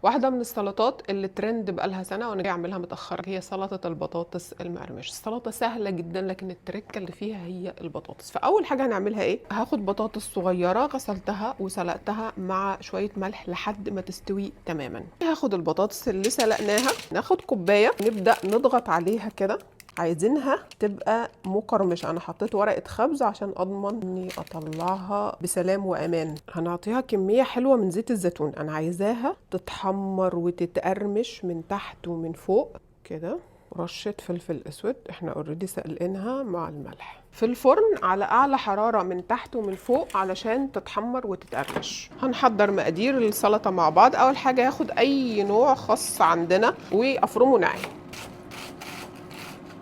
واحده من السلطات اللي ترند بقالها سنه وانا جاي اعملها متاخر هي سلطه البطاطس المقرمش. السلطه سهله جدا لكن التركه اللي فيها هي البطاطس. فاول حاجه هنعملها ايه؟ هاخد بطاطس صغيره غسلتها وسلقتها مع شويه ملح لحد ما تستوي تماما. هاخد البطاطس اللي سلقناها، ناخد كوبايه نبدا نضغط عليها كده، عايزينها تبقى مقرمشه. انا حطيت ورقه خبز عشان اضمن اني اطلعها بسلام وامان. هنعطيها كميه حلوه من زيت الزيتون، انا عايزاها تتحمر وتتقرمش من تحت ومن فوق كده. رشه فلفل اسود، احنا اوريدي سلقينها مع الملح في الفرن على اعلى حراره من تحت ومن فوق علشان تتحمر وتتقرمش. هنحضر مقادير السلطه مع بعض. اول حاجه هاخد اي نوع خس عندنا وافرمه ناعم،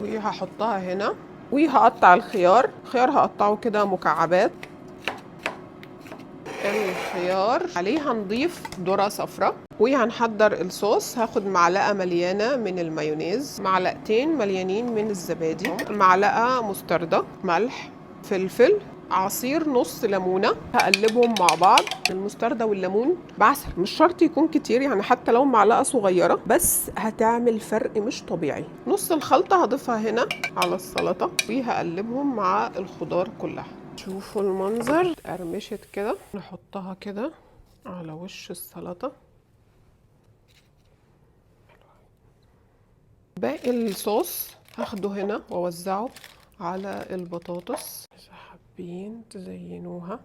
وهحطها هنا. وهقطع الخيار هقطعه كده مكعبات. الخيار عليه هنضيف ذرة صفراء، وهنحضر الصوص. هاخد معلقة مليانة من المايونيز، معلقتين مليانين من الزبادي، معلقة مستردة، ملح، فلفل، عصير نص ليمونة. هقلبهم مع بعض. المستردة والليمون بعسل، مش شرط يكون كتير يعني، حتى لو معلقة صغيرة بس هتعمل فرق مش طبيعي. نص الخلطة هضيفها هنا على السلطة وهقلبهم مع الخضار كلها. شوفوا المنظر، قرمشت كده. نحطها كده على وش السلطة. باقي الصوص هاخده هنا واوزعه على البطاطس اذا حابين تزينوها.